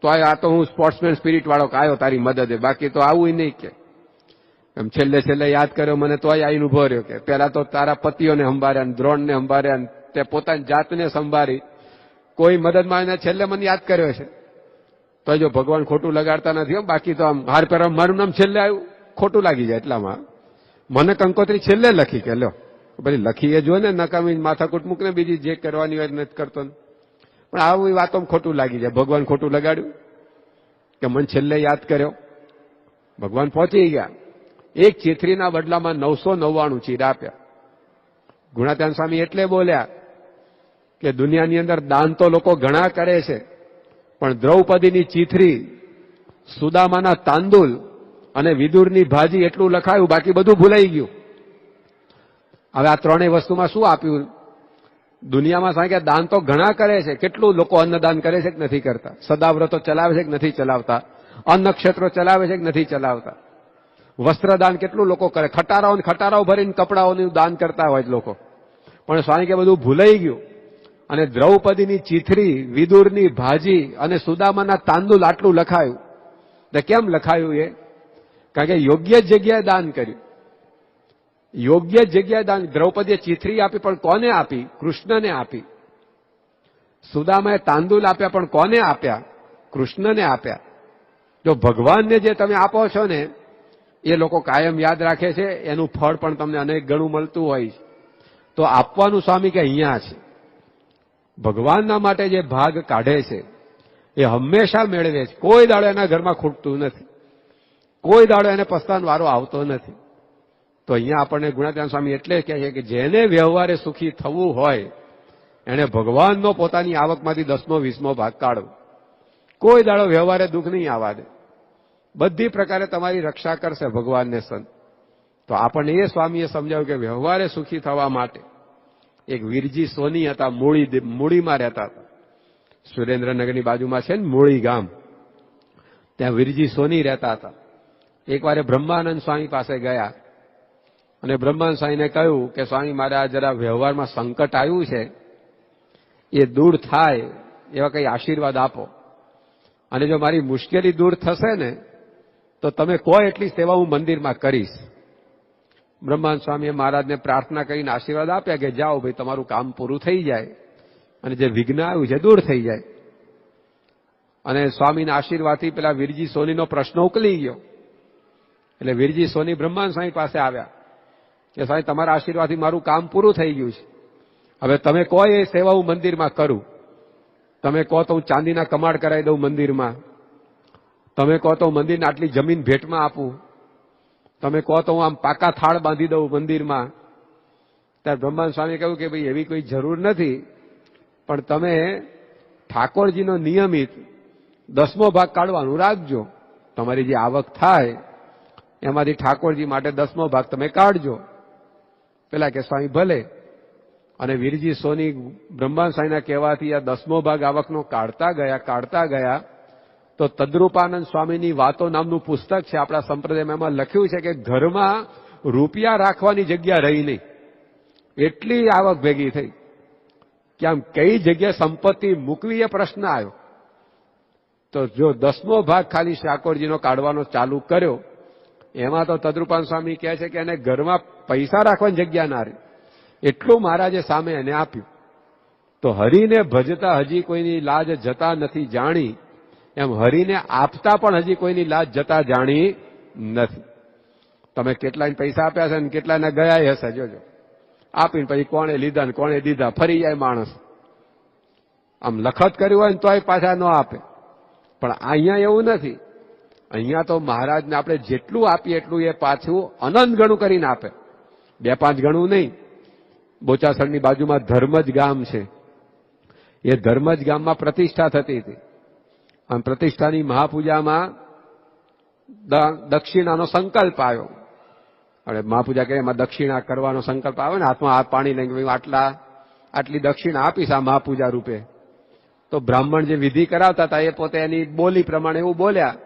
તો આ તો હું સ્પોર્ટ્સમેન સ્પિરિટ વાળો આવ્યો તારી મદદે, બાકી તો આવું નહીં કે એમ છેલ્લે છેલ્લે યાદ કર્યો મને, તોય આઈને ઉભો રહ્યો કે પેલા તો તારા પતિઓને સંભાળ્યા, દ્રોણને સંભાળ્યા, તે પોતાની જાતને સંભાળી, કોઈ મદદમાં એને છેલ્લે મને યાદ કર્યો છે. તો જો ભગવાન ખોટું લગાડતા નથી, બાકી તો આમ હાર પહેરવા મારું નામ છેલ્લે આવ્યું, ખોટું લાગી જાય. એટલામાં મને કંકોત્રી છેલ્લે લખી કે લ્યો, પછી લખી એ જો ને નકામી માથાકૂટ મૂકને બીજી જે કરવાની હોય નથી કરતો. પણ આવી વાતો ખોટું લાગી જાય. ભગવાન ખોટું લગાડ્યું કે મને છેલ્લે યાદ કર્યો. ભગવાન પહોંચી ગયા. એક ચીથરીના બદલામાં 999 ચીર આપ્યા. ગુણાત્યાન સ્વામી એટલે બોલ્યા કે દુનિયાની અંદર દાન તો લોકો ઘણા કરે છે, પણ દ્રૌપદીની ચીથરી, સુદામાના તાંદુલ અને વિદુરની ભાજી એટલું લખાયું, બાકી બધું ભૂલાઈ ગયું. હવે આ ત્રણેય વસ્તુમાં શું આપ્યું? દુનિયામાં સાંજે દાન તો ઘણા કરે છે, કેટલું લોકો અન્નદાન કરે છે કે નથી કરતા? સદાવ્રતો ચલાવે છે કે નથી ચલાવતા? અન્ન ક્ષેત્રો ચલાવે છે કે નથી ચલાવતા? વસ્ત્રદાન કેટલું લોકો કરે? ખટારાઓ ભરીને કપડાઓનું દાન કરતા હોય લોકો. પણ સ્વામી કે બધું ભૂલાઈ ગયું. અને દ્રૌપદીની ચીથરી, વિદુરની ભાજી અને સુદામાના તાંદુલ આટલું લખાયું. કેમ લખાયું? એ કારણ કે યોગ્ય જગ્યાએ દાન કર્યું. યોગ્ય જગ્યાએ દાન. દ્રૌપદીએ ચીથરી આપી, પણ કોને આપી? કૃષ્ણને આપી. સુદામાએ તાંદુલ આપ્યા, પણ કોને આપ્યા? કૃષ્ણને આપ્યા. જો ભગવાનને જે તમે આપો છો ને, એ લોકો કાયમ યાદ રાખે છે, એનું ફળ પણ તમને અનેક ગણું મળતું હોય છે. તો આપવાનું સ્વામી કે અહીંયા છે. ભગવાનના માટે જે ભાગ કાઢે છે એ હંમેશા મેળવે છે. કોઈ દાડો એના ઘરમાં ખૂટતું નથી, કોઈ દાડો એને પસ્તાન વારો આવતો નથી. તો અહીંયા આપણને ગુણાત્યાન સ્વામી એટલે કહે છે કે જેને વ્યવહારે સુખી થવું હોય એને ભગવાનનો પોતાની આવકમાંથી 10મો 20મો ભાગ કાઢવો. કોઈ દાડો વ્યવહારે દુઃખ નહીં આવવા દે. બધી પ્રકારે તમારી રક્ષા કરશે ભગવાનને સંત. તો આપણને એ સ્વામીએ સમજાવ્યું કે વ્યવહારે સુખી થવા માટે એક વીરજી સોની હતા, મૂળીમાં રહેતા હતા. સુરેન્દ્રનગરની બાજુમાં છે ને મૂળી ગામ, ત્યાં વીરજી સોની રહેતા હતા. એકવાર બ્રહ્માનંદ સ્વામી પાસે ગયા અને બ્રહ્માનંદ સ્વામીને કહ્યું કે સ્વામી મારે આ જરા વ્યવહારમાં સંકટ આવ્યું છે, એ દૂર થાય એવા કંઈ આશીર્વાદ આપો. અને જો મારી મુશ્કેલી દૂર થશે ને તો તમે કહો એટલી સેવા હું મંદિરમાં કરીશ. બ્રહ્માનંદ સ્વામીએ મહારાજને પ્રાર્થના કરીને આશીર્વાદ આપ્યા કે જાઓ ભાઈ, તમારું કામ પૂરું થઈ જાય અને જે વિઘ્ન આવ્યું છે દૂર થઈ જાય. અને સ્વામીના આશીર્વાદથી પેલા વીરજી સોનીનો પ્રશ્ન ઉકલી ગયો. એટલે વીરજી સોની બ્રહ્માનંદ સ્વામી પાસે આવ્યા કે સ્વામી તમારા આશીર્વાદથી મારું કામ પૂરું થઈ ગયું છે, હવે તમે કહો એ સેવા હું મંદિરમાં કરું. તમે કહો તો હું ચાંદીના કમાડ કરાવી દઉં મંદિરમાં, તમે કહો તો હું મંદિરને આટલી જમીન ભેટમાં આપું, તમે કહો તો હું આમ પાકા થાળ બાંધી દઉં મંદિરમાં. ત્યારે બ્રહ્માનંદ સ્વામીએ કહ્યું કે ભાઈ એવી કોઈ જરૂર નથી, પણ તમે ઠાકોરજીનો નિયમિત 10મો ભાગ કાઢવાનું રાખજો. તમારી જે આવક થાય એમાંથી ઠાકોરજી માટે 10મો ભાગ તમે કાઢજો. પેલા કે સ્વામી ભલે. અને વીરજી સોની બ્રહ્માનંદ સ્વામીના કહેવાથી આ 10મો ભાગ આવકનો કાઢતા ગયા તો તદ્રુપાનંદ સ્વામીની વાતો નામનું પુસ્તક છે આપણા સંપ્રદાયમાં. એમાં લખ્યું છે કે ઘરમાં રૂપિયા રાખવાની જગ્યા રહી નહીં, એટલી આવક ભેગી થઈ કે આમ કઈ જગ્યાએ સંપત્તિ મૂકવી એ પ્રશ્ન આવ્યો. તો જો 10મો ભાગ ખાલી ઠાકોરજીનો કાઢવાનો ચાલુ કર્યો, એમાં તો તદ્રુપાનંદ સ્વામી કહે છે કે એને ઘરમાં પૈસા રાખવાની જગ્યા ના રહી, એટલું મહારાજે સામે એને આપ્યું. તો હરિને ભજતા હજી કોઈની લાજ જતા નથી જાણી, એમ હરિને આપતા પણ હજી કોઈની લાજ જતા જાણી નથી. તમે કેટલાને પૈસા આપ્યા છે ને કેટલાને ગયા હશે જોજો. આપીને પછી કોણે લીધા ને કોણે દીધા ફરી જાય માણસ. આમ લખત કર્યું હોય ને તોય પાછા ન આપે. પણ અહીંયા એવું નથી. અહીંયા તો મહારાજને આપણે જેટલું આપીએ એટલું એ પાછું અનંત ગણું કરીને આપે, 2-5 ગણું નહીં. બોચાસણની બાજુમાં ધર્મજ ગામ છે, એ ધર્મજ ગામમાં પ્રતિષ્ઠા થતી હતી. અને પ્રતિષ્ઠાની મહાપૂજામાં દક્ષિણાનો સંકલ્પ આવ્યો. અને મહાપૂજા કરે એમાં દક્ષિણા કરવાનો સંકલ્પ આવે ને, હાથમાં હાથ પાણી લઈને આટલી દક્ષિણા આપીશ આ મહાપૂજા રૂપે. તો બ્રાહ્મણ જે વિધિ કરાવતા હતા એ પોતે એની બોલી પ્રમાણે એવું બોલ્યા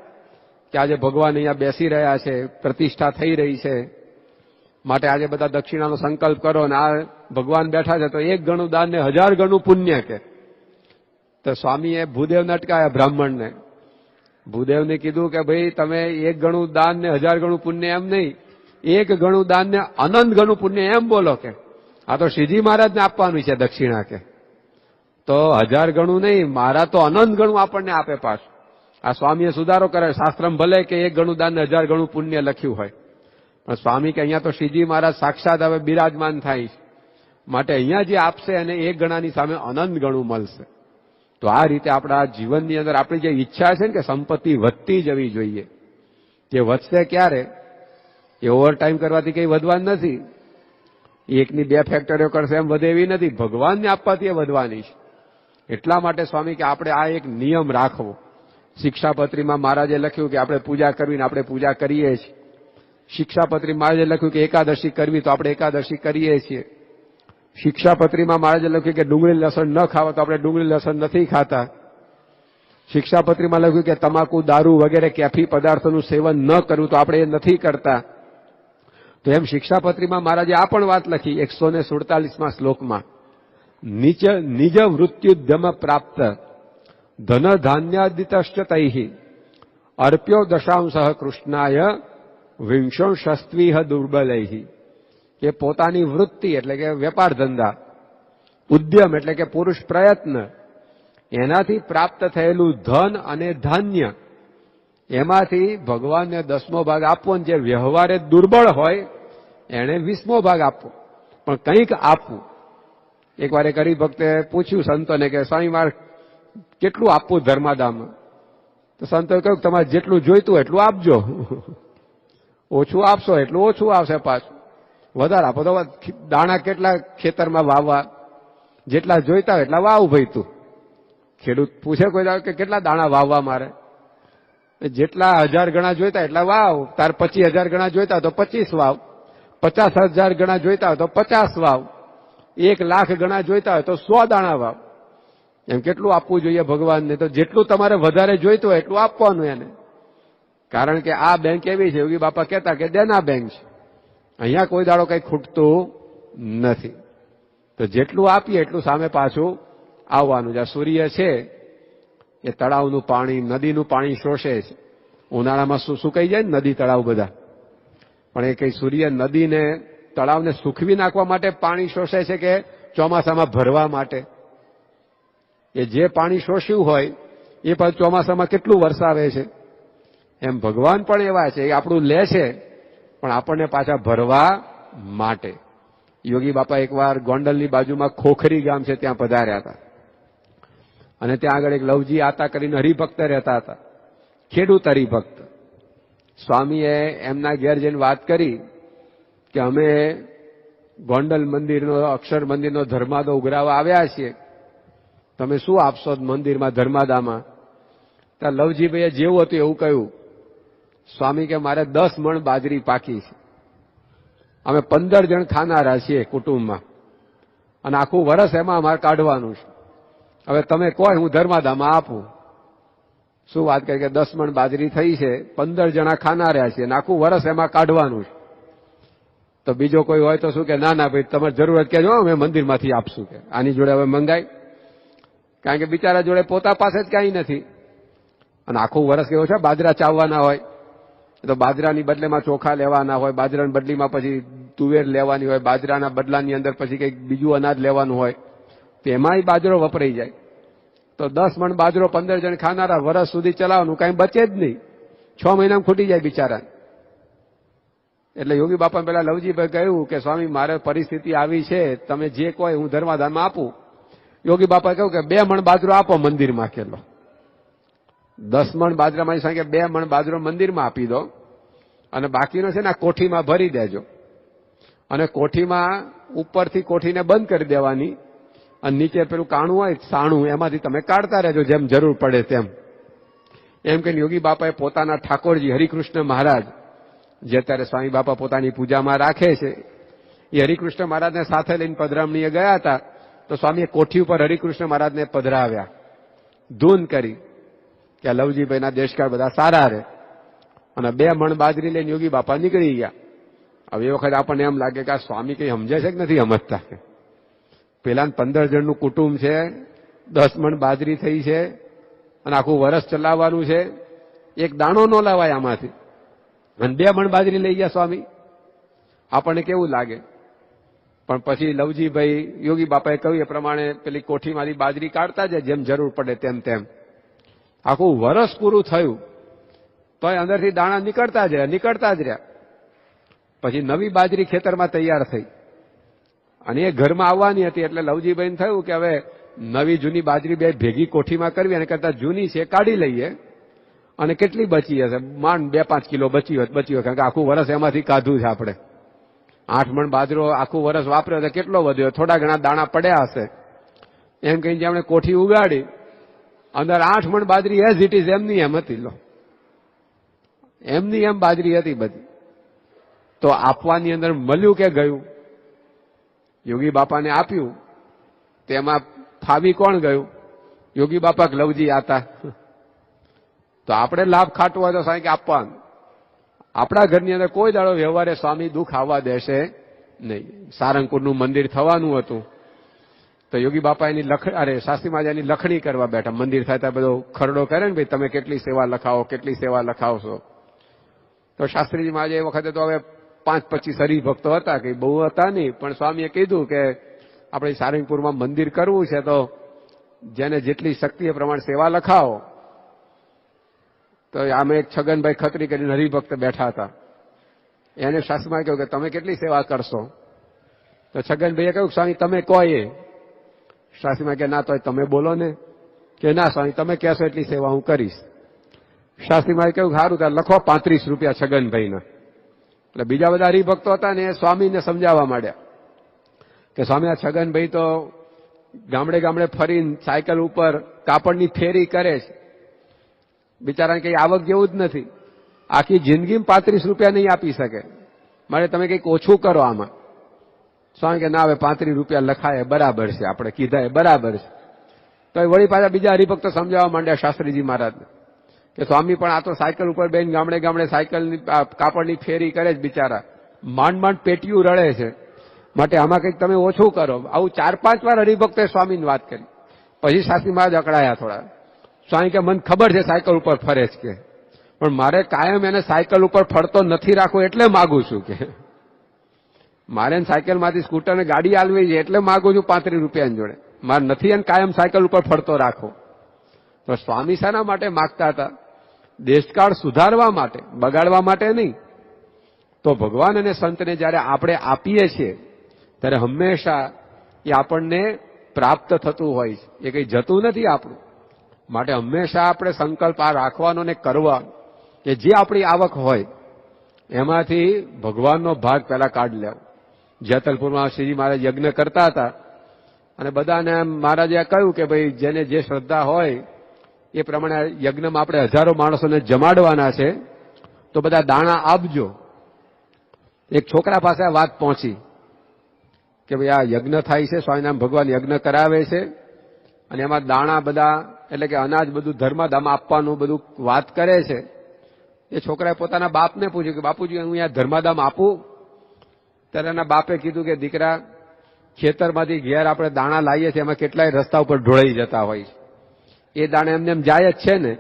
કે આજે ભગવાન અહીંયા બેસી રહ્યા છે, પ્રતિષ્ઠા થઈ રહી છે, માટે આજે બધા દક્ષિણાનો સંકલ્પ કરો. અને આ ભગવાન બેઠા છે તો 1 ગણું દાન ને 1000 ગણું પુણ્ય કે. તો સ્વામીએ ભૂદેવને અટકાયા બ્રાહ્મણને ભૂદેવને કીધું કે ભાઈ તમે 1 ગણું દાન ને 1000 ગણું પુણ્ય એમ નહીં, 1 ગણું દાન ને અનંત ગણું પુણ્ય એમ બોલો કે આ તો શ્રીજી મહારાજને આપવાનું છે દક્ષિણા કે. તો 1000 ગણું નહીં, મારા તો અનંત ગણું આપણને આપે પાછું. આ સ્વામીએ સુધારો કરે, શાસ્ત્રમાં ભલે કે 1 ગણું દાન ને 1000 ગણું પુણ્ય લખ્યું હોય, પણ સ્વામી કે અહીંયા તો શ્રીજી મહારાજ સાક્ષાત હવે બિરાજમાન થાય છે, માટે અહીંયા જે આપશે એને 1 ગણાની સામે અનંત ગણું મળશે. તો આ રીતે આપણા જીવનની અંદર આપણી જે ઈચ્છા છે ને કે સંપત્તિ વધતી જવી જોઈએ, જે વધશે ક્યારે, એ ઓવરટાઈમ કરવાથી કંઈ વધવાનું નથી. 1ની 2 ફેક્ટરીઓ કરશે એમ વધે એવી નથી, ભગવાનને આપવાથી એ વધવાની છે. એટલા માટે સ્વામી કે આપણે આ એક નિયમ રાખવો. શિક્ષાપત્રીમાં મહારાજે લખ્યું કે આપણે પૂજા કરવી ને આપણે પૂજા કરીએ છીએ. શિક્ષાપત્રી મહારાજે લખ્યું કે એકાદશી કરવી તો આપણે એકાદશી કરીએ છીએ. શિક્ષાપત્રીમાં મહારાજે લખ્યું કે ડુંગળી લસણ ન ખાવા તો આપણે ડુંગળી લસણ નથી ખાતા. શિક્ષાપત્રીમાં લખ્યું કે તમાકુ દારૂ વગેરે કેફી પદાર્થોનું સેવન ન કરવું તો આપણે એ નથી કરતા. તો એમ શિક્ષાપત્રીમાં મહારાજે આ પણ વાત લખી 147માં શ્લોકમાં, નિજ વૃત્યુદ્યમ પ્રાપ્ત ધન ધાન્યાદિતશ્ચ તૈઃ અર્પ્યો દશાંશઃ કૃષ્ણાય વિંશોષસ્ત્વીહ દુર્બલૈઃ. કે પોતાની વૃત્તિ એટલે કે વેપાર ધંધા, ઉદ્યમ એટલે કે પુરુષ પ્રયત્ન, એનાથી પ્રાપ્ત થયેલું ધન અને ધાન્ય એમાંથી ભગવાનને 10મો ભાગ આપવો, જે વ્યવહારે દુર્બળ હોય એને 20મો ભાગ આપવો, પણ કંઈક આપવું. એકવાર એક હરિભક્તે પૂછ્યું સંતોને કે સ્વામી મારે કેટલું આપવું ધર્માદામાં? તો સંતોએ કહ્યું તમારે જેટલું જોઈતું એટલું આપજો, ઓછું આપશો એટલું ઓછું આવશે, પાછું વધારે આપો તો દાણા કેટલા ખેતરમાં વાવવા, જેટલા જોઈતા હોય એટલા વાવ ભાઈ તું. ખેડૂત પૂછે કોઈ કે કેટલા દાણા વાવવા મારે? જેટલા 1000 ગણા જોઈતા એટલા વાવ. તાર 25000 ગણા જોઈતા તો 25 વાવ, 50000 ગણા જોઈતા હોય તો 50 વાવ, 1,00,000 ગણા જોઈતા હોય તો 100 દાણા વાવ. એમ કેટલું આપવું જોઈએ ભગવાનને? તો જેટલું તમારે વધારે જોઈતું હોય એટલું આપવાનું એને. કારણ કે આ બેંક એવી છે, યોગી બાપા કહેતા કે દેના બેંક છે, અહીંયા કોઈ દાડો કંઈ ખૂટતું નથી. તો જેટલું આપીએ એટલું સામે પાછું આવવાનું. જ્યાં સૂર્ય છે એ તળાવનું પાણી, નદીનું પાણી શોષે છે. ઉનાળામાં સુકાઈ જાય ને નદી તળાવ બધા, પણ એ કઈ સૂર્ય નદીને તળાવને સૂકવી નાખવા માટે પાણી શોષે છે કે ચોમાસામાં ભરવા માટે? એ જે પાણી શોષ્યું હોય એ પાછું ચોમાસામાં કેટલું વરસાવે છે. એમ ભગવાન પણ એવા છે, એ આપણું લે છે પણ આપણને પાછા ભરવા માટે. યોગી બાપા એકવાર ગોંડલની બાજુમાં ખોખરી ગામ છે ત્યાં પધાર્યા હતા, અને ત્યાં આગળ એક લવજી આતા કરીને હરિભક્ત રહેતા હતા, ખેડૂત હરિભક્ત. સ્વામીએ એમના ઘેર જઈને વાત કરી કે અમે ગોંડલ મંદિરનો, અક્ષર મંદિરનો ધર્માદો ઉઘરાવા આવ્યા છીએ, તમે શું આપશો મંદિરમાં ધર્માદામાં? ત્યાં લવજીભાઈએ જેવું હતું એવું કહ્યું, સ્વામી કે મારે 10 મણ બાજરી પાકી છે, અમે 15 જણ ખાનારા છીએ કુટુંબમાં, અને આખું વર્ષ એમાં અમારે કાઢવાનું છે. હવે તમે કહો હું ધર્માદામાં આપું. શું વાત કરી કે 10 મણ બાજરી થઈ છે, 15 જણા ખાનારા છીએ, અને આખું વર્ષ એમાં કાઢવાનું છે. તો બીજો કોઈ હોય તો શું કે ના ના ભાઈ તમારે જરૂરત કહેજો, અમે મંદિરમાંથી આપશું. કે આની જોડે હવે મંગાય, કારણ કે બિચારા જોડે પોતા પાસે જ કાંઈ નથી, અને આખું વર્ષ કેવો છે બાજરા ચાવવાના હોય, તો બાજરાની બદલેમાં ચોખા લેવાના હોય, બાજરાની બદલીમાં પછી તુવેર લેવાની હોય, બાજરાના બદલાની અંદર પછી કંઈક બીજું અનાજ લેવાનું હોય, તો એમાંય બાજરો વપરાઈ જાય. તો 10 મણ બાજરો 15 જણ ખાનારા વર્ષ સુધી ચલાવવાનું, કાંઈ બચે જ નહીં, 6 મહિનામાં ખૂટી જાય બિચારા. એટલે યોગી બાપા પેલા લવજીભાઈ કહ્યું કે સ્વામી મારે પરિસ્થિતિ આવી છે, તમે જે કહો હું ધર્માદાનમાં આપું. યોગી બાપાએ કહ્યું કે 2 મણ બાજરો આપો મંદિરમાં કેલો. 10 મણ બાજરામાં કે 2 મણ બાજરો મંદિરમાં આપી દો, અને બાકીનો છે ને કોઠીમાં ભરી દેજો, અને કોઠીમાં ઉપરથી કોઠીને બંધ કરી દેવાની, અને નીચે પેલું કાણું હોય સાણું, એમાંથી તમે કાઢતા રહેજો જેમ જરૂર પડે તેમ. એમ કહીને યોગી બાપાએ પોતાના ઠાકોરજી હરિકૃષ્ણ મહારાજ, જે અત્યારે સ્વામી બાપા પોતાની પૂજામાં રાખે છે, એ હરિકૃષ્ણ મહારાજને સાથે લઈને પધરામણીએ ગયા હતા. તો સ્વામીએ કોઠી ઉપર હરિકૃષ્ણ મહારાજને પધરાવ્યા, ધૂન કરી કે લવજીભાઈના દેશકાળ બધા સારા રહે, અને 2 મણ બાજરી લઈને યોગી બાપા નીકળી ગયા. હવે એ વખત આપણને એમ લાગે કે આ સ્વામી કઈ સમજે છે કે નથી સમજતા. પેલા 15 જણનું કુટુંબ છે, 10 મણ બાજરી થઈ છે, અને આખું વર્ષ ચલાવવાનું છે, એક દાણો ન લાવાય આમાંથી, અને 2 મણ બાજરી લઈ ગયા સ્વામી, આપણને કેવું લાગે? પણ પછી લવજીભાઈ યોગી બાપાએ કહ્યું એ પ્રમાણે પેલી કોઠીમાંથી બાજરી કાઢતા જાય જેમ જરૂર પડે તેમ તેમ. આખું વરસ પૂરું થયું તોય અંદરથી દાણા નીકળતા જ રહ્યા. પછી નવી બાજરી ખેતરમાં તૈયાર થઈ અને એ ઘરમાં આવવાની હતી. એટલે લવજીભાઈને થયું કે હવે નવી જૂની બાજરી બે ભેગી કોઠીમાં કરવી, અને કરતા જૂની છે કાઢી લઈએ. અને કેટલી બચી હશે? માંડ 2-5 કિલો બચી હોય, કારણ કે આખું વરસ એમાંથી કાઢું છે આપણે. 8 મણ બાજરો આખું વરસ વાપર્યો તો કેટલો વધ્યો? થોડા ઘણા દાણા પડ્યા હશે. એમ કહીને આપણે કોઠી ઉગાડી, અંદર 8 મણ બાજરી એઝ ઇટ ઇઝ એમની એમ હતી. લો, એમની એમ બાજરી હતી બધી. તો આપવાની અંદર મળ્યું કે ગયું? યોગી બાપાને આપ્યું, તેમાં ફાવી કોણ ગયું? યોગી બાપા કે લવજી આતા? તો આપણે લાભ ખાટવો હોય તો સાહેબ કે આપવાનું. આપણા ઘરની અંદર કોઈ દાડો વ્યવહારે સ્વામી દુઃખ આવવા દેશે નહીં. સારંગપુરનું મંદિર થવાનું હતું તો યોગી બાપા એની શાસ્ત્રી મહારાજની લખણી કરવા બેઠા. મંદિર થાય ત્યાં બધો ખરડો કરે ને, ભાઈ તમે કેટલી સેવા લખાવો, કેટલી સેવા લખાવશો. તો શાસ્ત્રીજી મહારાજ એ વખતે તો હવે 5-25 હરિભક્તો હતા, કે બહુ હતા નહીં, પણ સ્વામીએ કીધું કે આપણે સારંગપુરમાં મંદિર કરવું છે તો જેને જેટલી શક્તિ એ પ્રમાણે સેવા લખાવો. તો આમે એક છગનભાઈ ખત્રી કરીને હરિભક્ત બેઠા હતા. એને શાસ્ત્રીમાં કહ્યું કે તમે કેટલી સેવા કરશો? તો છગનભાઈએ કહ્યું સ્વામી તમે કહો એ. શાસ્ત્રીમાં કે ના, તો તમે બોલો ને. કે ના સ્વામી, તમે કહેશો એટલી સેવા હું કરીશ. શાસ્ત્રીમાં કહ્યું સારું, ત્યારે લખો 35 રૂપિયા છગનભાઈના. એટલે બીજા બધા હરિભક્તો હતા ને એ સ્વામીને સમજાવવા માંડ્યા કે સ્વામી, આ છગનભાઈ તો ગામડે ગામડે ફરીને સાયકલ ઉપર કાપડની ફેરી કરે છે, બિચારાને કઈ આવક જેવું જ નથી, આખી જિંદગી 35 રૂપિયા નહીં આપી શકે, મારે તમે કંઈક ઓછું કરો આમાં. સ્વામી કે ના, હવે 35 રૂપિયા લખાય બરાબર છે, આપણે કીધા એ બરાબર છે. તો એ વળી પાછા બીજા હરિભક્તો સમજાવવા માંડ્યા શાસ્ત્રીજી મહારાજને કે સ્વામી પણ આ તો સાયકલ ઉપર બેન ગામડે ગામડે સાયકલની કાપડની ફેરી કરે છે, બિચારા માંડ માંડ પેટીયું રડે છે, માટે આમાં કંઈક તમે ઓછું કરો. આવું 4-5 વાર હરિભક્તોએ સ્વામીની વાત કરી. પછી શાસ્ત્રી મહારાજ અકળાયા થોડા. સ્વામી કે મને ખબર છે સાયકલ ઉપર ફરે છે કે, પણ મારે કાયમ એને સાયકલ ઉપર ફરતો નથી રાખવો એટલે માગું છું કે, મારે સાયકલમાંથી સ્કૂટરને ગાડી આલવી છે એટલે માગું છું 35 રૂપિયાની જોડે, મારે નથી એને કાયમ સાયકલ ઉપર ફરતો રાખવો. તો સ્વામી શાના માટે માગતા હતા? દેશકાળ સુધારવા માટે, બગાડવા માટે નહીં. તો ભગવાન અને સંતને જયારે આપણે આપીએ છીએ ત્યારે હંમેશા એ આપણને પ્રાપ્ત થતું હોય છે, એ કંઈ જતું નથી આપણું. માટે હંમેશા આપણે સંકલ્પ આ રાખવાનો ને કરવાનો કે જે આપણી આવક હોય એમાંથી ભગવાનનો ભાગ પહેલા કાઢી લેવો. જેતલપુરમાં શ્રીજી મહારાજ યજ્ઞ કરતા હતા અને બધાને મહારાજે કહ્યું કે ભાઈ જેને જે શ્રદ્ધા હોય એ પ્રમાણે યજ્ઞમાં આપણે 1000 માણસોને જમાડવાના છે, તો બધા દાણા આપજો. એક છોકરા પાસે આ વાત પહોંચી કે ભાઈ આ યજ્ઞ થાય છે, સ્વામિનારાયણ ભગવાન યજ્ઞ કરાવે છે અને એમાં દાણા બધા એટલે કે અનાજ બધું ધર્માદામાં આપવાનું બધું વાત કરે છે. એ છોકરાએ પોતાના બાપને પૂછ્યું કે બાપુજી હું અહીંયા ધર્માદામ આપું? ત્યારે એના બાપે કીધું કે દીકરા, ખેતરમાંથી ઘેર આપણે દાણા લાવીએ છીએ એમાં કેટલાય રસ્તા ઉપર ઢોળાઈ જતા હોય છે, એ દાણા એમને એમ જાય જ છે ને,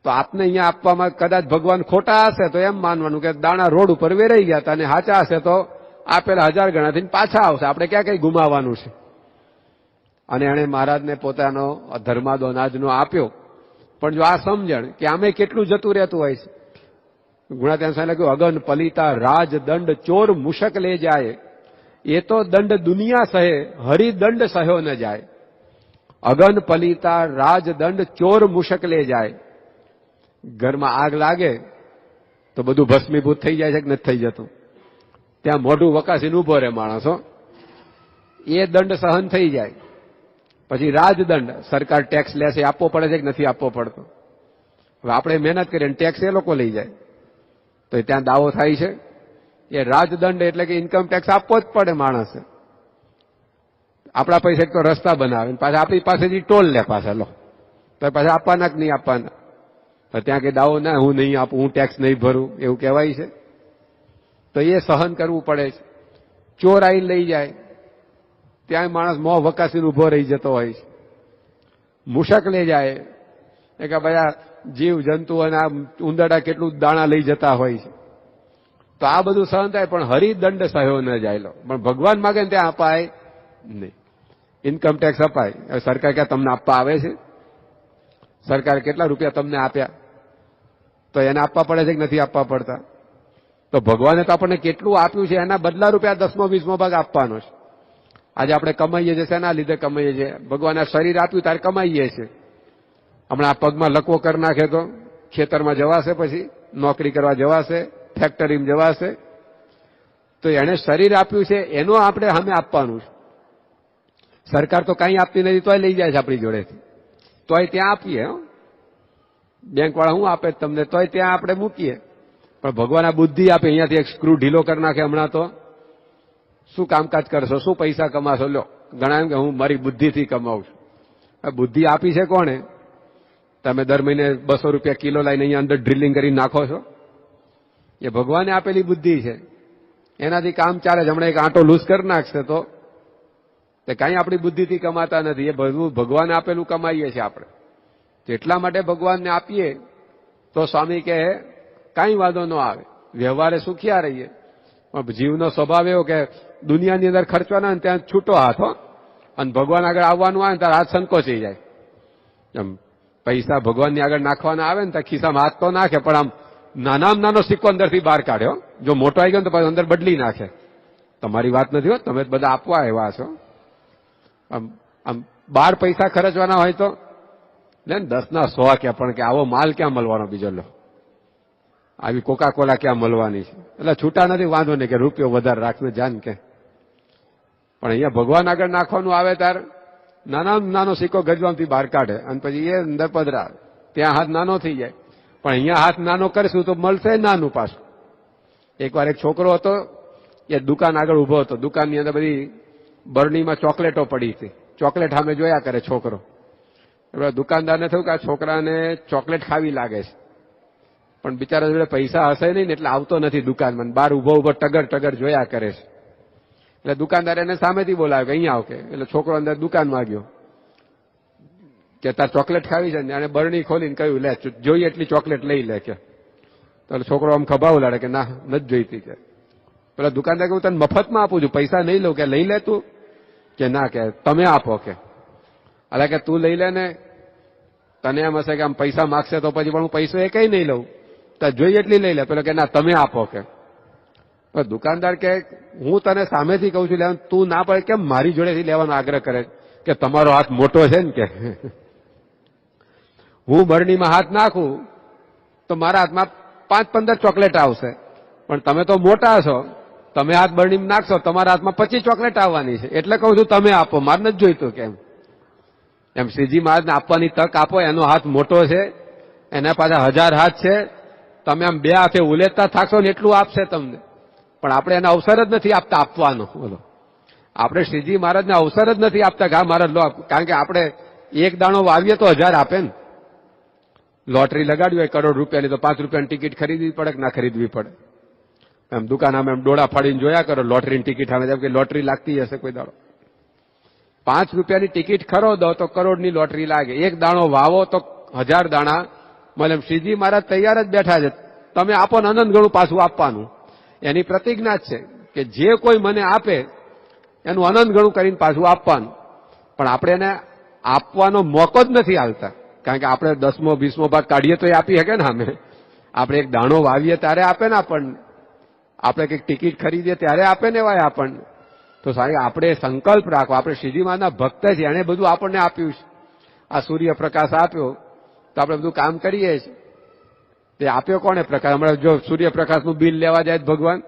તો આપને અહીંયા આપવામાં કદાચ ભગવાન ખોટા હશે તો એમ માનવાનું કે દાણા રોડ ઉપર વેરાઈ ગયા હતા, અને સાચા હશે તો આપેલા 1000 ગણા થઈને પાછા આવશે, આપણે ક્યાં કઈ ગુમાવવાનું છે. અને એણે મહારાજને પોતાનો ધર્માદો અનાજનો આપ્યો. પણ જો આ સમજણ કે આમે કેટલું જતું રહેતું હોય છે. ગુણાત્યાન સાહેબ લખ્યું અગન પલિતા રાજ દંડ ચોર મુશક લે જાય, એ તો દંડ દુનિયા સહે હરિદંડ સહ્યો ન જાય. અગન પલિતા રાજ દંડ ચોર મુશક લે જાય. ઘરમાં આગ લાગે તો બધું ભસ્મીભૂત થઈ જાય છે કે નથી થઈ જતું? ત્યાં મોઢું વકાસીને ઉભો રહે માણસો, એ દંડ સહન થઈ જાય. પછી રાજદંડ, સરકાર ટેક્સ લે છે, આપવો પડે છે કે નથી આપવો પડતો? હવે આપણે મહેનત કરીએ ટેક્સ એ લોકો લઈ જાય તો ત્યાં દાવો થાય છે. એ રાજદંડ એટલે કે ઇન્કમ ટેક્સ આપવો જ પડે માણસે. આપણા પૈસે તો રસ્તા બનાવે, પાછા આપણી પાસેથી ટોલ લે પાછા, લો તો પાછા આપવાના કે નહીં આપવાના? ત્યાં કે દાવો ના, હું નહીં આપું, હું ટેક્સ નહીં ભરું, એવું કહેવાય છે? તો એ સહન કરવું પડે છે. ચોર આવીને લઈ જાય, ત્યાં માણસ મોં વકાસીને ઉભો રહી જતો હોય છે. મુશક લઈ જાય કે ભાઈ જીવ જંતુ અને આ ઉંદરડા કેટલું દાણા લઈ જતા હોય છે. તો આ બધું સહન થાય, પણ હરિદંડ સહ્યો ન જાય. પણ ભગવાન માગે ને ત્યાં અપાય નહીં. ઇન્કમ ટેક્સ અપાય, હવે સરકાર ક્યાં તમને આપવા આવે છે? સરકારે કેટલા રૂપિયા તમને આપ્યા, તો એને આપવા પડે છે કે નથી આપવા પડતા? તો ભગવાને તો આપણને કેટલું આપ્યું છે, એના બદલા રૂપિયા 10-20 ભાગ આપવાનો છે. આજે આપણે કમાઈએ છીએ, શેના લીધે કમાઈએ છીએ? ભગવાને શરીર આપ્યું ત્યારે કમાઈએ છીએ. હમણાં આ પગમાં લકવો કરી નાખે તો ખેતરમાં જવાશે, પછી નોકરી કરવા જવાશે, ફેક્ટરીમાં જવાશે. તો એને શરીર આપ્યું છે એનો આપણે સામે આપવાનું છે. સરકાર તો કંઈ આપતી નથી, તોય લઈ જાય છે આપણી જોડેથી. તોય ત્યાં આપીએ. બેંકવાળા શું આપે તમને, તોય ત્યાં આપણે મૂકીએ. પણ ભગવાન આ બુદ્ધિ આપે, અહીંયાથી એક સ્ક્રૂ ઢીલો કરી નાખે હમણાં તો શું કામકાજ કરશો, શું પૈસા કમાશો? લો, ઘણા એમ કે હું મારી બુદ્ધિથી કમાઉં છું. બુદ્ધિ આપી છે કોણે? તમે દર મહિને 200 રૂપિયા કિલો લઈને અહીંયા અંદર ડ્રિલિંગ કરી નાખો છો. એ ભગવાને આપેલી બુદ્ધિ છે, એનાથી કામ ચાલે છે. હમણાં એક આંટો લૂઝ કરી નાખશે તો કાંઈ આપણી બુદ્ધિથી કમાતા નથી. એ બધું ભગવાને આપેલું કમાઈએ છીએ આપણે. એટલા માટે ભગવાનને આપીએ તો સ્વામી કહે કાંઈ વાંધો ન આવે, વ્યવહારે સુખિયા રહીએ. પણ જીવનો સ્વભાવ એવો કે દુનિયાની અંદર ખર્ચવાના ને ત્યાં છૂટો હાથ હો, અને ભગવાન આગળ આવવાનું આવે ને ત્યારે હાથ સંકોચી જાય. એમ પૈસા ભગવાનની આગળ નાખવાના આવે ને ત્યાં ખિસ્સામાં હાથ તો નાખે, પણ આમ નાનામાં નાનો સિક્કો અંદરથી બહાર કાઢ્યો. જો મોટો આવી ગયો તો પછી અંદર બદલી નાખે. તમારી વાત નથી હો, તમે બધા આપવા એવા છો. આમ 12 પૈસા ખર્ચવાના હોય તો લે ને 10ના 100 કે, પણ કે આવો માલ ક્યાં મળવાનો બીજો? લો, આવી કોકા કોલા ક્યાં મળવાની છે? એટલે છૂટા નથી, વાંધો નહીં કે રૂપિયો વધારે રાખને જાન કે. પણ અહીંયા ભગવાન આગળ નાખવાનું આવે ત્યારે નાનામાં નાનો સિક્કો ગજવામથી બહાર કાઢે અને પછી એ અંદર પધરાવે. ત્યાં હાથ નાનો થઈ જાય, પણ અહીંયા હાથ નાનો કરીશું તો મળશે નાનું પાછું. એકવાર એક છોકરો હતો, એ દુકાન આગળ ઉભો હતો. દુકાનની અંદર બધી બરણીમાં ચોકલેટો પડી હતી. ચોકલેટ સામે જોયા કરે છોકરો. એટલે દુકાનદારને થયું કે આ છોકરાને ચોકલેટ ખાવી લાગે છે, પણ બિચારા જોડે પૈસા હશે નહીં ને એટલે આવતો નથી દુકાનમાં. બહાર ઉભો ઉભો ટગર જોયા કરે છે. એટલે દુકાનદાર એને સામેથી બોલાવે કે અહીંયા આવ કે. એટલે છોકરો અંદર દુકાનમાં ગયો કે તાર ચોકલેટ ખાવી છે ને? અને બરણી ખોલીને કહ્યું લે, જોઈએ એટલી ચોકલેટ લઈ લે કે. તો છોકરો આમ ખભાવું લાડે કે ના, નથી જોઈતી કે. પેલા દુકાનદાર કહ્યું તને મફતમાં આપું છું, પૈસા નહીં લઉં કે. લઈ લે તું કે. ના કે તમે આપો કે. એટલે કે તું લઈ લે ને, તને એમ હશે કે આમ પૈસા માગશે તો પછી પણ હું પૈસો એ કઈ નહીં લઉં, તો જોઈએ એટલી લઈ લે. પેલો કે ના તમે આપો કે. દુકાનદાર કે હું તને સામેથી કહું છું લેવાનું, તું ના પડે કેમ મારી જોડેથી લેવાનો આગ્રહ કરે કે? તમારો હાથ મોટો છે ને કે. હું બરણીમાં હાથ નાખું તો મારા હાથમાં 5-15 ચોકલેટ આવશે, પણ તમે તો મોટા છો, તમે હાથ બરણીમાં નાખશો તમારા હાથમાં 25 ચોકલેટ આવવાની છે. એટલે કહું છું તમે આપો, મારે નથી જોઈતું કેમ. એમ શ્રીજી મહારાજને આપવાની તક આપો. એનો હાથ મોટો છે, એના પાછા 1000 હાથ છે. તમે આમ 2 હાથે ઉલેટતા થાકશો ને એટલું આપશે તમને. પણ આપણે એને અવસર જ નથી આપતા આપવાનો. બોલો, આપણે શ્રીજી મહારાજને અવસર જ નથી આપતા કે હા મહારાજ લો. કારણ કે આપણે એક દાણો વાવીએ તો 1000 આપે ને. લોટરી લગાડવી હોય કરોડ રૂપિયાની તો 5 રૂપિયાની ટિકિટ ખરીદવી પડે કે ના ખરીદવી પડે? એમ દુકાન આમ ડોળા ફાડીને જોયા કરો લોટરીની ટિકિટ આવે, જેમ કે લોટરી લાગતી હશે કોઈ દાડો. 5 રૂપિયાની ટિકિટ ખરીદો તો કરોડની લોટરી લાગે. એક દાણો વાવો તો 1000 દાણા મળે. શ્રીજી મહારાજ તૈયાર જ બેઠા છે, તમે આપો ને અનંત ગણું પાછું આપવાનું. એની પ્રતિજ્ઞા જ છે કે જે કોઈ મને આપે એનું અનંત ગણું કરીને પાછું આપવાનું. પણ આપણે એને આપવાનો મોકો જ નથી હાલતા. કારણ કે આપણે 10મો 20મો ભાગ કાઢીએ તો એ આપી શકે ને. અમે આપણે એક દાણો વાવીએ ત્યારે આપે ને આપણને. આપણે કંઈક ટિકિટ ખરીદીએ ત્યારે આપે ને એવાય આપણને. તો સાહેબ આપણે સંકલ્પ રાખવો, આપણે શ્રીજી મહારાજના ભક્ત છે, એને બધું આપણને આપ્યું છે. આ સૂર્યપ્રકાશ આપ્યો તો આપણે બધું કામ કરીએ છીએ. તે આપ્યો કોને પ્રકાશ? હમણાં જો સૂર્યપ્રકાશનું બિલ લેવા જાય ભગવાન,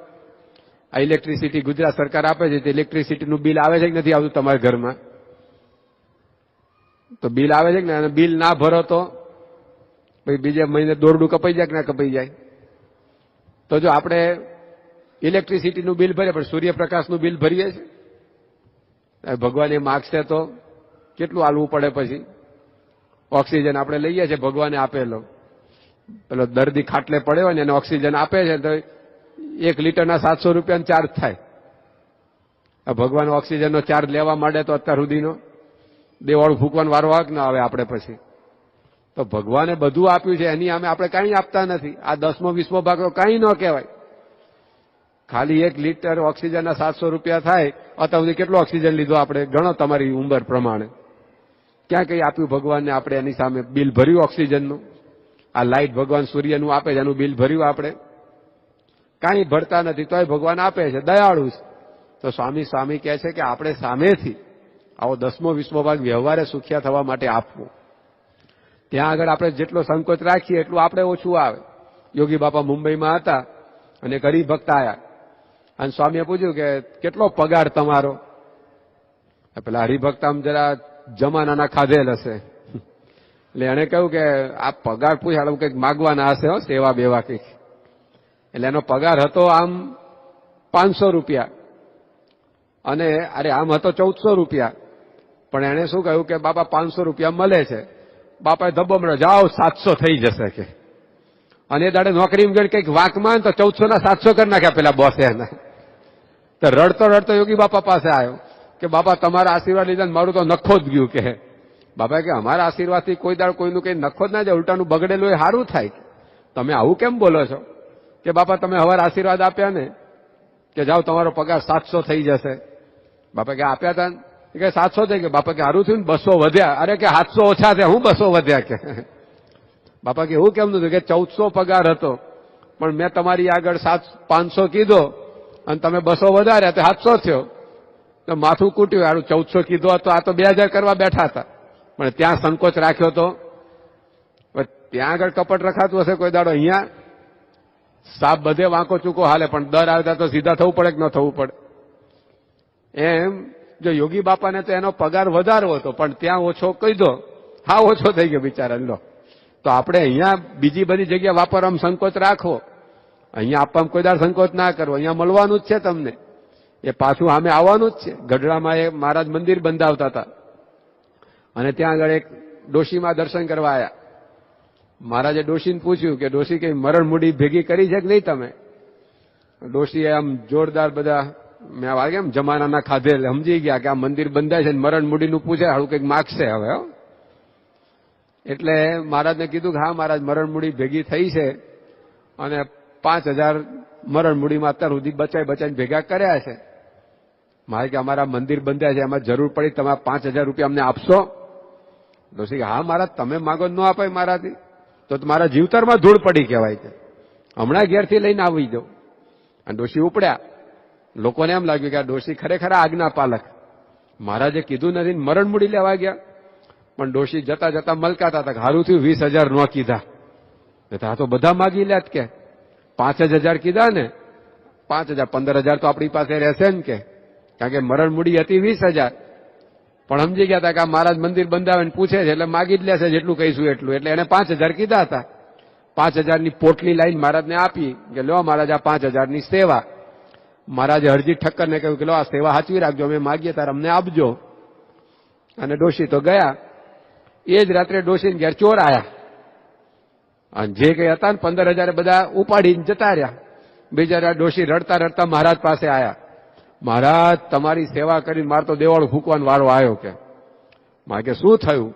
આ ઇલેક્ટ્રિસિટી ગુજરાત સરકાર આપે છે, તે ઇલેક્ટ્રિસિટીનું બિલ આવે છે કે નથી આવતું તમારા ઘરમાં? તો બિલ આવે છે કે ને? બિલ ના ભરો તો બીજે મહિને દોરડું કપાઈ જાય કે ના કપાઈ જાય? તો જો આપણે ઇલેક્ટ્રિસિટીનું બિલ ભરીએ પણ સૂર્યપ્રકાશનું બિલ ભરીએ છીએ, ભગવાન એ માગશે તો કેટલું આલવું પડે? પછી ઓક્સિજન આપણે લઈએ છીએ ભગવાને આપેલો. પેલો દર્દી ખાટલે પડ્યો હોય ને એને ઓક્સિજન આપે છે તો 1 લીટરના 700 રૂપિયાનો ચાર્જ થાય. આ ભગવાન ઓક્સિજનનો ચાર્જ લેવા માંડે તો અત્યાર સુધીનો દેવાળું ફૂંકવાનો વારો આવે કે ના આવે આપણે? પછી તો ભગવાને બધું આપ્યું છે, એની સામે આપણે કાંઈ આપતા નથી. આ 10મો 20મો ભાગ તો કાંઈ ન કહેવાય. ખાલી 1 લિટર ઓક્સિજનના 700 રૂપિયા થાય. અત્યાર સુધી કેટલો ઓક્સિજન લીધો આપણે ગણો તમારી ઉંમર પ્રમાણે. ક્યાં કઈ આપ્યું ભગવાનને આપણે એની સામે? બિલ ભર્યું ઓક્સિજનનું? આ લાઇટ ભગવાન સૂર્યનું આપે છે, એનું બિલ ભર્યું આપણે? કાંઈ ભરતા નથી, તોય ભગવાન આપે છે, દયાળુ છે. તો સ્વામી કહે છે કે આપણે સામેથી આવો 10મો 20મો ભાગ વ્યવહારે સુખિયા થવા માટે આપવો. ત્યાં આગળ આપણે જેટલો સંકોચ રાખીએ એટલું આપણે ઓછું આવે. યોગી બાપા મુંબઈમાં હતા અને એક હરિભક્ત આવ્યા અને સ્વામીએ પૂછ્યું કે કેટલો પગાર તમારો? પેલા હરિભક્ત આમ જરા જમાનાના ખાધેલ હશે એટલે એને કહ્યું કે આ પગાર પૂછાડું કંઈક માગવાના હશે, સેવા બેવા કંઈક. એટલે એનો પગાર હતો આમ 500 રૂપિયા અને આમ હતો 1400 રૂપિયા. પણ એને શું કહ્યું કે બાપા 500 રૂપિયા મળે છે. બાપાએ ધબ્બો મળ્યો, જાઓ 700 થઈ જશે કે. અને એ દાડે નોકરી કંઈક વાંકમાં તો 1400 ના 700 કરી નાખ્યા પેલા બોસે એને. તો રડતો રડતો યોગી બાપા પાસે આવ્યો કે બાપા તમારા આશીર્વાદ લીધા મારું તો નખો જ ગયું કે. બાપા કે અમારા આશીર્વાદથી કોઈ દાડ કોઈનું કઈ નખો જ ના જાય, ઉલટાનું બગડેલું એ સારું થાય. તમે આવું કેમ બોલો છો? કે બાપા તમે હવાર આશીર્વાદ આપ્યા ને કે જાઓ તમારો પગાર 700 થઈ જશે. બાપા કે આપ્યા હતા કે 700 થઈ ગયા. બાપા કે સારું થયું ને 200 વધ્યા. અરે કે 700 ઓછા થયા, હું 200 વધ્યા કે. બાપા કે એવું કેમ નતું? કે 1400 પગાર હતો પણ મેં તમારી આગળ 500 કીધો અને તમે 200 વધાર્યા તો 700 થયો. તો માથું કૂટ્યું, આરું 1400 કીધો હતો, આ તો 2000 કરવા બેઠા હતા. પણ ત્યાં સંકોચ રાખ્યો તો ત્યાં આગળ કપટ રખાતું હશે કોઈ દાડો? અહીંયા સાપ બધે વાંકો ચૂકો હાલે, પણ દર આવતા તો સીધા થવું પડે કે ન થવું પડે? એમ જો યોગી બાપાને તો એનો પગાર વધારવો હતો પણ ત્યાં ઓછો કીધો, હા ઓછો થઈ ગયો બિચારા. લો તો આપણે અહીંયા બીજી બધી જગ્યા વાપરવામાં સંકોચ રાખવો, અહીંયા આપવામાં કોઈ દાડ સંકોચ ના કરવો. અહીંયા મળવાનું જ છે તમને, એ પાછું સામે આવવાનું જ છે. ગઢડામાં એ મહારાજ મંદિર બંધાવતા હતા અને ત્યાં આગળ એક ડોશીમાં દર્શન કરવા આવ્યા. મહારાજે ડોશીને પૂછ્યું કે ડોશી કઈ મરણ મૂડી ભેગી કરી છે કે નહીં તમે? ડોશીએ આમ જોરદાર બધા મેં વાગે એમ જમાનાના ખાધેલ સમજી ગયા કે આ મંદિર બંધાય છે, મરણ મૂડીનું પૂછે હાડું કંઈક માગશે હવે. એટલે મહારાજને કીધું કે હા મહારાજ મરણ મૂડી ભેગી થઈ છે અને 5000 મરણ મૂડીમાં અત્યાર સુધી બચાઈને ભેગા કર્યા છે. મારે કે અમારા મંદિર બંધાય છે, એમાં જરૂર પડી તમે 5000 રૂપિયા અમને આપશો? ડોશી કે હા મહારાજ તમે માગો ન અપાય મારાથી તો મારા જીવતરમાં ધૂળ પડી કહેવાય કે હમણાં ઘેરથી લઈને આવી જાઓ. અને ડોશી ઉપડ્યા. લોકોને એમ લાગ્યું કે આ ડોશી ખરેખર આજ્ઞા પાલક, મહારાજે કીધું નથી મરણ મૂડી લેવા ગયા. પણ ડોશી જતા જતા મલકાતા હતા કે સારું થયું 20000 ન કીધા, આ તો બધા માગી લે કે 5000 કીધા ને 5000 15000 તો આપણી પાસે રહેશે ને કે, કારણ કે મરણ મૂડી હતી 20000. પણ સમજી ગયા હતા કે આ મહારાજ મંદિર બંધાવે ને પૂછે છે એટલે માગી જ લેશે જેટલું કહીશું એટલું. એટલે એને 5000 કીધા હતા. 5000ની પોટલી લાઈન મહારાજને આપી કે લો મહારાજ આ 5000ની સેવા. મહારાજે હરજી ઠક્કરને કહ્યું કે લો આ સેવા સાચવી રાખજો, અમે માગીએ તારે અમને આપજો. અને ડોશી તો ગયા. એ જ રાત્રે ડોશીને ઘેર ચોર આયા અને જે કઈ હતા ને 15000 બધા ઉપાડીને જતા રહ્યા. બિચારા ડોશી રડતા રડતા મહારાજ પાસે આયા. મહારાજ તમારી સેવા કરીને મારે તો દેવાળું ફૂંકવાનો વારો આવ્યો કે. મારે કે શું થયું?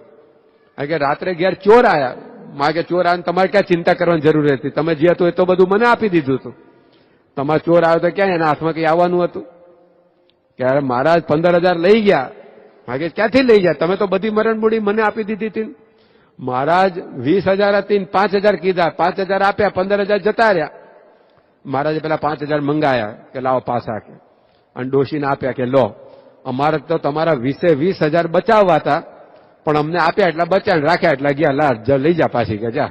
કે રાત્રે ઘેર ચોર આયા. મારે કે ચોર આવે તમારે ક્યાં ચિંતા કરવાની જરૂર હતી? તમે જે હતું એ તો બધું મને આપી દીધું હતું. તમારે ચોર આવ્યો તો ક્યાં એના હાથમાં કઈ આવવાનું હતું? કે મહારાજ 15000 લઈ ગયા. મારે કે ક્યાંથી લઈ ગયા? તમે તો બધી મરણ મૂડી મને આપી દીધી હતી. મહારાજ 20000 હતી ને 5000 કીધા, 5000 આપ્યા, 15000 જતા રહ્યા. મહારાજે પેલા 5000 મંગાયા કે લાવો પાછા કે, અને ડોશીને આપ્યા કે લો અમારે તો તમારા 20000 બચાવવા હતા પણ અમને આપ્યા એટલા બચાવીને રાખ્યા એટલા ગયા, લા લઈ જા પાછી કે જા.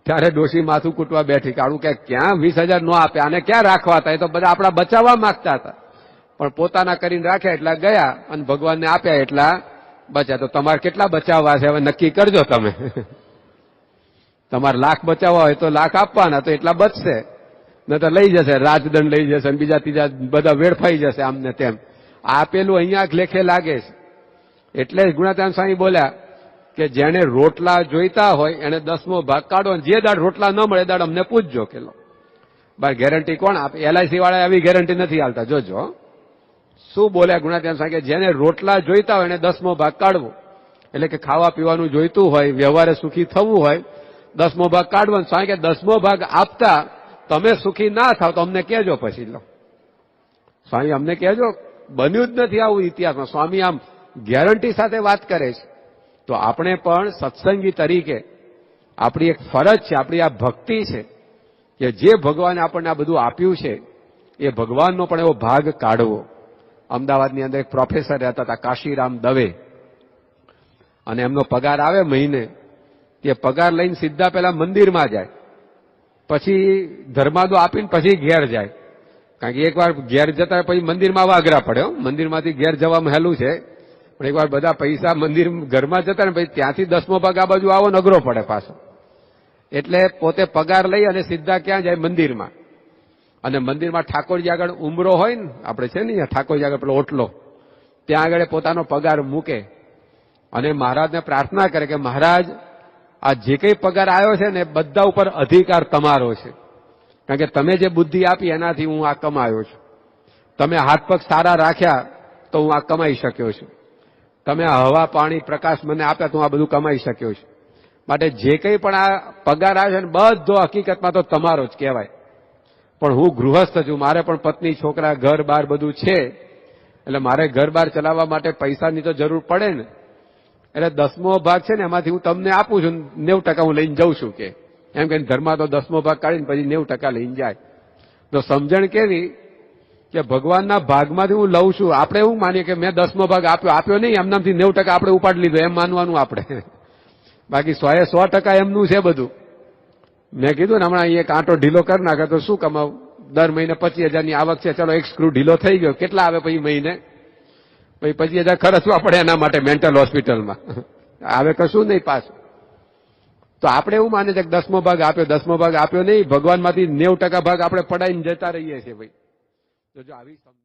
ત્યારે ડોશી માથું કૂટવા બેઠી કાઢું કે ક્યાં 20000 નો આપ્યા, અને ક્યાં રાખવા હતા? એ તો બધા આપણા બચાવવા માંગતા હતા પણ પોતાના કરીને રાખ્યા એટલા ગયા અને ભગવાનને આપ્યા એટલા બચ્યા. તો તમારે કેટલા બચાવવા છે હવે નક્કી કરજો તમે. તમારે લાખ બચાવવા હોય તો લાખ આપવાના તો એટલા બચશે, ન તો લઈ જશે, રાજદંડ લઈ જશે, બીજા ત્રીજા બધા વેડફાઈ જશે આમને તેમ. આપેલું અહીંયા લેખે લાગે છે. એટલે જ ગુણાત્યાન સ્વામી બોલ્યા કે જેને રોટલા જોઈતા હોય એને 10મો ભાગ કાઢો, જે દાડ રોટલા ન મળે દાડ અમને પૂછજો કે લો. બાર ગેરંટી કોણ આપે? LIC વાળા આવી ગેરંટી નથી હાલતા. જોજો શું બોલ્યા ગુણાત્યાન સ્વામી કે જેને રોટલા જોઈતા હોય એને 10મો ભાગ કાઢવો એટલે કે ખાવા પીવાનું જોઈતું હોય, વ્યવહારે સુખી થવું હોય, 10મો ભાગ કાઢવાનો. સ્વામી કે 10મો ભાગ આપતા તમે સુખી ના થાવ તો અમને કહેજો પછી. લો સ્વામી અમને કહેજો, બન્યું જ નથી આવું ઇતિહાસમાં. સ્વામી આમ ગેરંટી સાથે વાત કરે છે. તો આપણે પણ સત્સંગી તરીકે આપણી એક ફરજ છે, આપણી આ ભક્તિ છે કે જે ભગવાને આપણને આ બધું આપ્યું છે એ ભગવાનનો પણ એવો ભાગ કાઢવો. અમદાવાદની અંદર એક પ્રોફેસર રહેતા હતા, કાશીરામ દવે, અને એમનો પગાર આવે મહિને, એ પગાર લઈને સીધા પેલા મંદિરમાં જાય, પછી ધર્માદો આપીને પછી ઘેર જાય. કારણ કે એકવાર ઘેર જતા પછી મંદિરમાં વાગરા પડે. મંદિરમાંથી ઘેર જવામાં હેલું છે, પણ એકવાર બધા પૈસા મંદિર ઘરમાં જતા ને પછી ત્યાંથી 10મો ભાગ આ બાજુ આવો નગરો પડે પાછો. એટલે પોતે પગાર લઈ અને સીધા ક્યાં જાય? મંદિરમાં. અને મંદિરમાં ઠાકોરજી આગળ ઉમરો હોય ને, આપણે છે ને ઠાકોરજી આગળ પેલો ઓટલો, ત્યાં આગળ પોતાનો પગાર મૂકે અને મહારાજને પ્રાર્થના કરે કે મહારાજ, આ જે કંઈ પગાર આવ્યો છે ને બધા ઉપર અધિકાર તમારો છે. કારણ કે તમે જે બુદ્ધિ આપી એનાથી હું આ કમાયો છું. તમે હાથ પગ સારા રાખ્યા તો હું આ કમાઈ શક્યો છું. તમે હવા પાણી પ્રકાશ મને આપ્યા તો હું આ બધું કમાઈ શક્યો છું. માટે જે કંઈ પણ આ પગાર આવે છે ને બધો હકીકતમાં તો તમારો જ કહેવાય. પણ હું ગૃહસ્થ છું, મારે પણ પત્ની છોકરા ઘર બાર બધું છે, એટલે મારે ઘર બાર ચલાવવા માટે પૈસાની તો જરૂર પડે ને. એટલે 10મો ભાગ છે ને એમાંથી હું તમને આપું છું, 90% હું લઈને જઉં છું કે એમ કે ધર્મા તો 10મો ભાગ કાઢીને પછી 90% લઈને જાય. તો સમજણ કેવી કે ભગવાનના ભાગમાંથી હું લઉં છું. આપણે એવું માનીએ કે મેં 10મો ભાગ આપ્યો નહીં, એમનાથી 90% આપણે ઉપાડી લીધો એમ માનવાનું આપણે. બાકી 100% એમનું છે બધું. મેં કીધું ને હમણાં એક આંટો ઢીલો કરી નાખે તો શું કમાવું? દર મહિને 25,000ની આવક છે, ચલો એક સ્ક્રૂ ઢીલો થઈ ગયો, કેટલા આવે પછી મહિને? પછી 25,000 ખર્ચવા પડે એના માટે મેન્ટલ હોસ્પિટલમાં. આવે કશું નહીં પાછું. તો આપણે એવું માને છે કે 10મો ભાગ આપ્યો, 10મો ભાગ આપ્યો નહીં, ભગવાનમાંથી 90% ભાગ આપણે પડાઈને જતા રહીએ છીએ ભાઈ. તો જો આવી